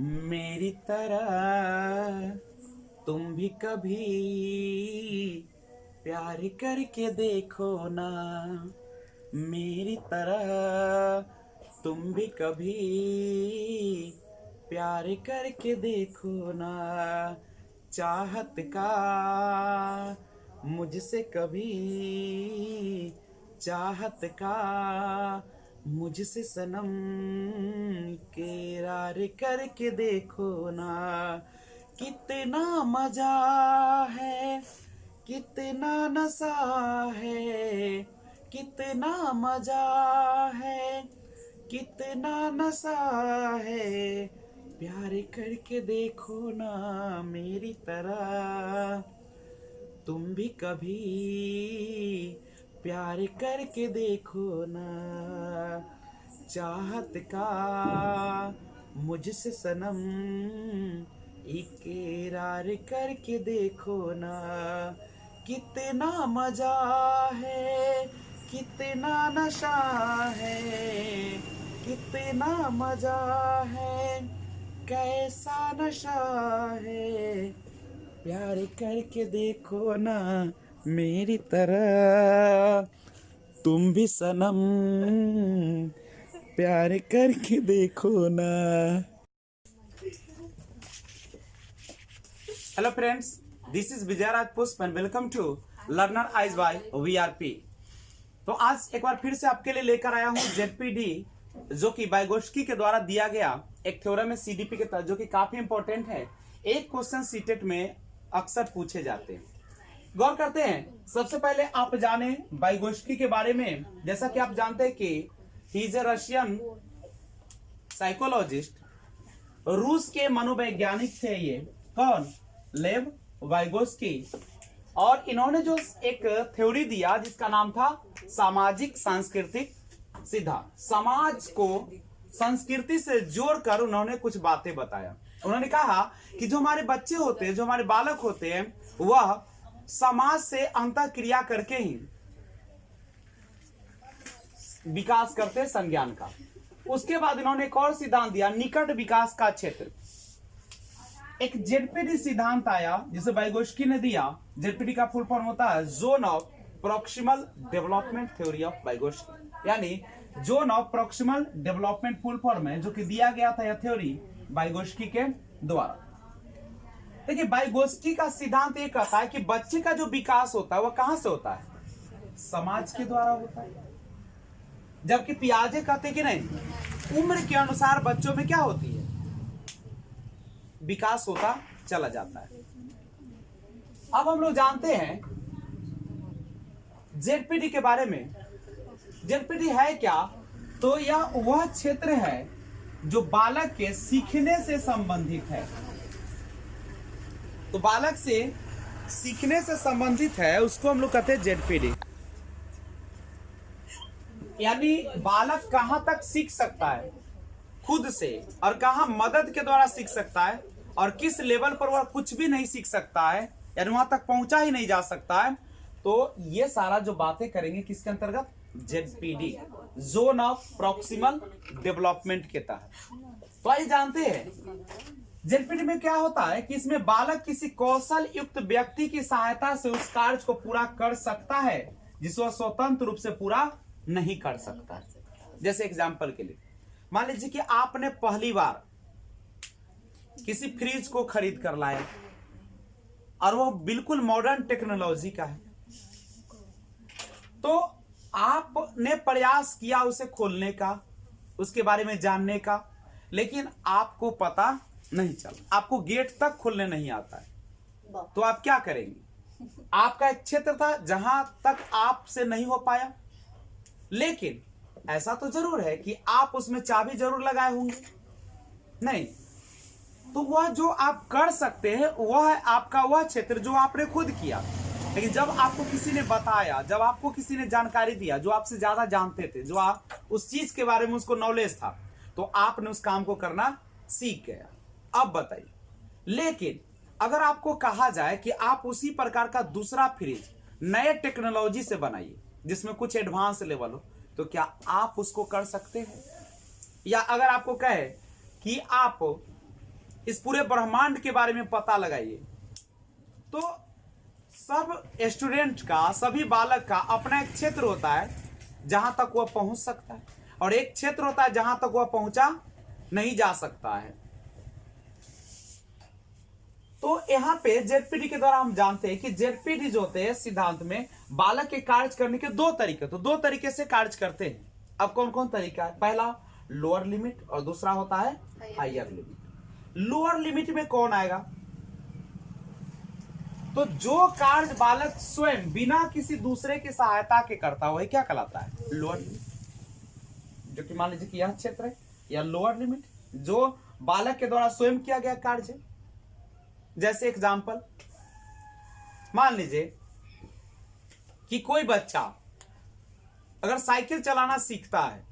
मेरी तरह तुम भी कभी प्यार करके देखो ना। मेरी तरह तुम भी कभी प्यार करके देखो ना। चाहत का मुझसे कभी चाहत का मुझसे सनम करार करके देखो ना। कितना मजा है, कितना नशा है, कितना मजा है, कितना नशा है। प्यार करके देखो ना मेरी तरह तुम भी कभी प्यार करके देखो ना। चाहत का मुझसे सनम इकरार करके देखो ना। कितना मजा है, कितना नशा है, कितना मजा है, कैसा नशा है। प्यार करके देखो ना मेरी तरह तुम भी सनम प्यार करके देखो ना। Hello friends, this is Vijay Raj Pushp and welcome to learner eyes by VRP. तो आज एक बार फिर से आपके लिए लेकर आया हूं जेडपीडी, जो कि वाइगोत्स्की के द्वारा दिया गया एक थ्योरम है सीडीपी के तहत, जो कि काफी इंपॉर्टेंट है। एक क्वेश्चन सीटेट में अक्सर पूछे जाते हैं। गौर करते हैं। सबसे पहले आप जाने वाइगोत्स्की के बारे में। जैसा कि आप जानते हैं कि he is a Russian psychologist. रूस के मनोवैज्ञानिक थे ये। कौन? लेव वाइगोत्स्की। और इन्होंने जो एक थ्योरी दिया जिसका नाम था सामाजिक सांस्कृतिक सिद्धांत। समाज को संस्कृति से जोड़कर उन्होंने कुछ बातें बताया। उन्होंने कहा कि जो हमारे बच्चे होते हैं, जो हमारे बालक होते हैं, वह समाज से अंतःक्रिया करके ही विकास करते हैं संज्ञान का। उसके बाद इन्होंने एक और सिद्धांत दिया, निकट विकास का क्षेत्र। एक जेडपीडी सिद्धांत आया जिसे वाइगोत्स्की ने दिया। जेडपीडी का फुल फॉर्म होता है zone of proximal development theory of Vygotsky, यानी zone of proximal development full form है, जो कि दिया गया था यह थ्योरी वाइगोत्स्की के द्वारा। देखिए, वाइगोत्स्की का सिद्धांत ये कहता है कि बच्चे का जो विकास होता है वह कहां से होता है? समाज के द्वारा होता है। जबकि पियाजे कहते कि नहीं, उम्र के अनुसार बच्चों में क्या होती है? विकास होता चला जाता है। अब हम लोग जानते हैं जेडपीडी के बारे में। जेडपीडी है क्या? तो यह वह क्षेत्र है जो बालक के सीखने से संबंधित है। तो बालक से सीखने से संबंधित है, उसको हम लोग कहते हैं जेडपीडी। यानी बालक कहां तक सीख सकता है खुद से, और कहां मदद के द्वारा सीख सकता है, और किस लेवल पर वह कुछ भी नहीं सीख सकता है, यानी वहां तक पहुंचा ही नहीं जा सकता है। तो ये सारा जो बातें करेंगे किसके अंतर्गत? ZPD, zone of proximal development के तहत। तो आइए जानते हैं जेडपीडी में क्या होता है कि इसमें बालक किसी कौशल युक्त व्यक्ति की सहायता से उस कार्य को पूरा कर सकता है जिसे वह स्वतंत्र रूप से पूरा नहीं कर सकता। जैसे एग्जाम्पल के लिए मान लीजिए कि आपने पहली बार किसी फ्रिज को खरीद कर लाए और वह बिल्कुल मॉडर्न टेक्नोलॉजी का है। तो आपने प्रयास किया उसे खोलने का, उसके बारे में जानने का, लेकिन आपको पता नहीं चला, आपको गेट तक खोलने नहीं आता है। तो आप क्या करेंगे? आपका एक क्षेत्र था जहां तक आपसे नहीं हो पाया, लेकिन ऐसा तो जरूर है कि आप उसमें चाबी जरूर लगाए होंगे, नहीं? तो वह जो आप कर सकते हैं वह है आपका वह क्षेत्र जो आपने खुद किया। लेकिन जब आपको किसी ने बताया, जब आपको किसी ने जानकारी दिया, जो आपसे ज्यादा जानते थे, जो आप उस चीज के बारे में उसको नॉलेज था, तो आपने उस काम को करना सीख गया। अब बताइए, लेकिन अगर आपको कहा जाए कि आप उसी प्रकार का दूसरा फ्रिज नए टेक्नोलॉजी से बनाइए जिसमें कुछ एडवांस लेवल हो, तो क्या आप उसको कर सकते हैं? या अगर आपको कहे कि आप इस पूरे ब्रह्मांड के बारे में पता लगाइए। तो सब स्टूडेंट का, सभी बालक का अपना एक क्षेत्र होता है जहां तक वह पहुंच सकता है, और एक क्षेत्र होता है जहां तक वह पहुंचा नहीं जा सकता है। तो यहाँ पे जेडपीटी के द्वारा हम जानते हैं कि जेडपीटी जो होते हैं सिद्धांत में बालक के कार्य करने के दो तरीके, तो दो तरीके से कार्य करते हैं। अब कौन कौन तरीका है? पहला लोअर लिमिट और दूसरा होता है हायर लिमिट। लोअर लिमिट में कौन आएगा? तो जो कार्य बालक स्वयं बिना किसी दूसरे की सहायता के करता वही क्या कहलाता है? Lower limit. जो कि मान लीजिए कि यह क्षेत्र है या लोअर लिमिट, जो बालक के द्वारा स्वयं किया गया कार्य है। जैसे एग्जाम्पल मान लीजिए कि कोई बच्चा अगर साइकिल चलाना सीखता है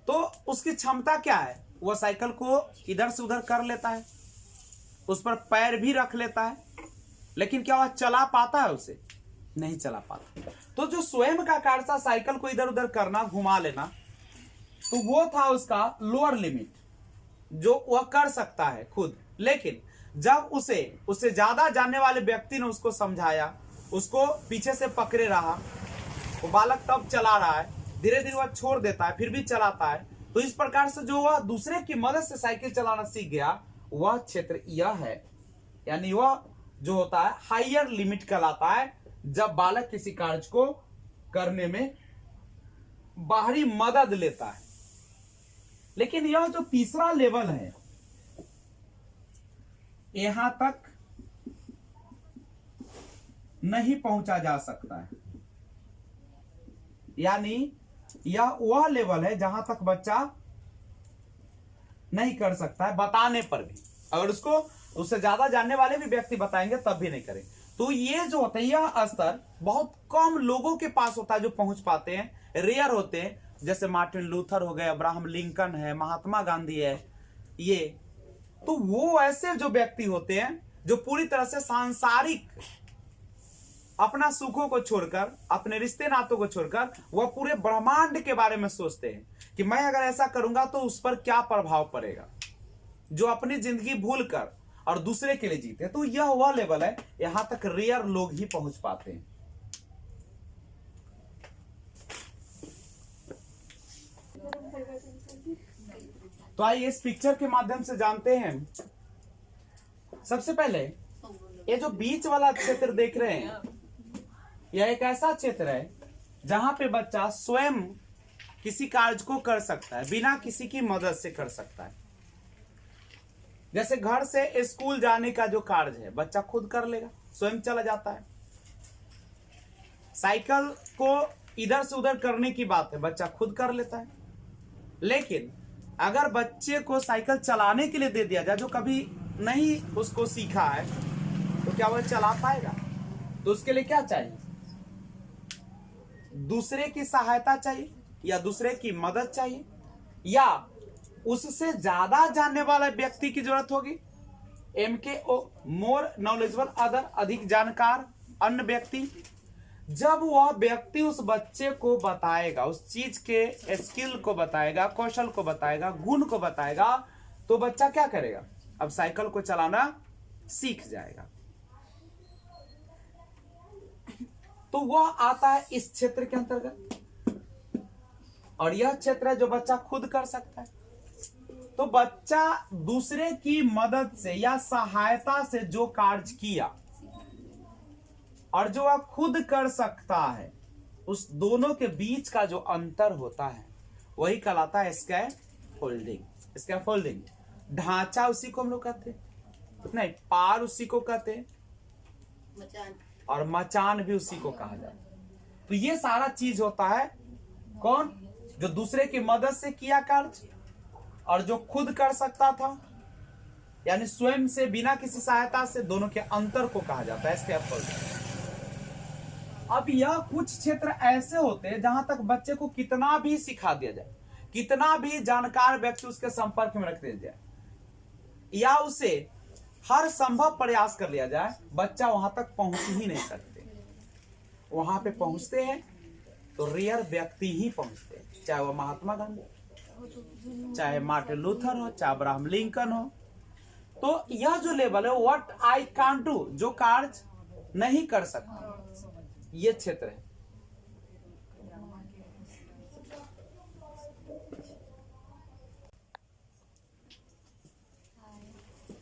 तो उसकी क्षमता क्या है? वह साइकिल को इधर से उधर कर लेता है, उस पर पैर भी रख लेता है, लेकिन क्या वह चला पाता है? उसे नहीं चला पाता। तो जो स्वयं का कार्य था साइकिल को इधर उधर करना, घुमा लेना, तो वो था उसका लोअर लिमिट, जो वह कर सकता है खुद। लेकिन जब उससे ज्यादा जानने वाले व्यक्ति ने उसको समझाया, उसको पीछे से पकड़े रहा, वो बालक तब चला रहा है, धीरे धीरे वह छोड़ देता है, फिर भी चलाता है। तो इस प्रकार से जो वह दूसरे की मदद से साइकिल चलाना सीख गया, वह क्षेत्र यह है, यानी वह जो होता है हायर लिमिट कहलाता है, जब बालक किसी कार्य को करने में बाहरी मदद लेता है। लेकिन यह जो तीसरा लेवल है, यहां तक नहीं पहुंचा जा सकता है, यानी यह वह लेवल है जहां तक बच्चा नहीं कर सकता है, बताने पर भी। अगर उससे ज्यादा जानने वाले भी व्यक्ति बताएंगे तब भी नहीं करें। तो ये जो होता है, यह स्तर बहुत कम लोगों के पास होता है जो पहुंच पाते हैं, रेयर होते हैं। जैसे मार्टिन लूथर हो गए, अब्राहम लिंकन है, महात्मा गांधी है, ये तो वो ऐसे जो व्यक्ति होते हैं जो पूरी तरह से सांसारिक अपना सुखों को छोड़कर, अपने रिश्ते नातों को छोड़कर वह पूरे ब्रह्मांड के बारे में सोचते हैं कि मैं अगर ऐसा करूंगा तो उस पर क्या प्रभाव पड़ेगा, जो अपनी जिंदगी भूलकर और दूसरे के लिए जीते। तो यह वह लेवल है, यहां तक रेयर लोग ही पहुंच पाते हैं। तो आइए इस पिक्चर के माध्यम से जानते हैं। सबसे पहले ये जो बीच वाला क्षेत्र देख रहे हैं, यह एक ऐसा क्षेत्र है जहां पे बच्चा स्वयं किसी कार्य को कर सकता है, बिना किसी की मदद से कर सकता है। जैसे घर से स्कूल जाने का जो कार्य है बच्चा खुद कर लेगा, स्वयं चला जाता है। साइकिल को इधर से उधर करने की बात है, बच्चा खुद कर लेता है। लेकिन अगर बच्चे को साइकिल चलाने के लिए दे दिया जाए, जो कभी नहीं उसको सीखा है, तो क्या वह चला पाएगा? तो उसके लिए क्या चाहिए? दूसरे की सहायता चाहिए, या दूसरे की मदद चाहिए, या उससे ज्यादा जानने वाला व्यक्ति की जरूरत होगी। MKO मोर नॉलेजेबल अदर, अधिक जानकार अन्य व्यक्ति। जब वह व्यक्ति उस बच्चे को बताएगा, उस चीज के स्किल को बताएगा, कौशल को बताएगा, गुण को बताएगा, तो बच्चा क्या करेगा? अब साइकिल को चलाना सीख जाएगा। तो वह आता है इस क्षेत्र के अंतर्गत, और यह क्षेत्र है जो बच्चा खुद कर सकता है। तो बच्चा दूसरे की मदद से या सहायता से जो कार्य किया और जो वह खुद कर सकता है, उस दोनों के बीच का जो अंतर होता है वही कहलाता है स्कैफोल्डिंग। स्कैफोल्डिंग ढांचा उसी को हम लोग कहते हैं, नहीं, पार उसी को कहते हैं, और मचान भी उसी को कहा जाता है। तो ये सारा चीज होता है कौन? जो दूसरे की मदद से किया कार्य और जो खुद कर सकता था, यानी स्वयं से बिना किसी सहायता से, दोनों के अंतर को कहा जाता है स्कैफोल्डिंग। अब यह कुछ क्षेत्र ऐसे होते हैं जहां तक बच्चे को कितना भी सिखा दिया जाए, कितना भी जानकार व्यक्ति उसके संपर्क में रख दिया जाए, या उसे हर संभव प्रयास कर लिया जाए, बच्चा वहां तक पहुंच ही नहीं सकते। वहां पे पहुंचते हैं तो रेयर व्यक्ति ही पहुंचते हैं, चाहे वह महात्मा गांधी, चाहे मार्टिन लूथर हो, चाहे अब्राहम लिंकन हो, तो यह जो लेवल है व्हाट आई कांट डू, जो कार्य नहीं कर सकता, ये क्षेत्र है।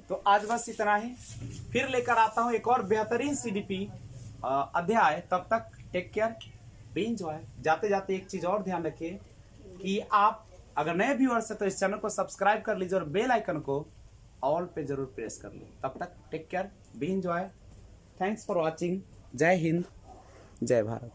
तो आज बस इतना ही, फिर लेकर आता हूं एक और बेहतरीन सीडीपी अध्याय। तब तक टेक केयर, बी एंजॉय। जाते जाते एक चीज और ध्यान रखिए कि आप अगर नए व्यूअर्स हैं तो इस चैनल को सब्सक्राइब कर लीजिए और बेल आइकन को ऑल पे जरूर प्रेस कर लीजिए। तब तक take care, be enjoy. Thanks for watching. Jai Hind, जय भारत।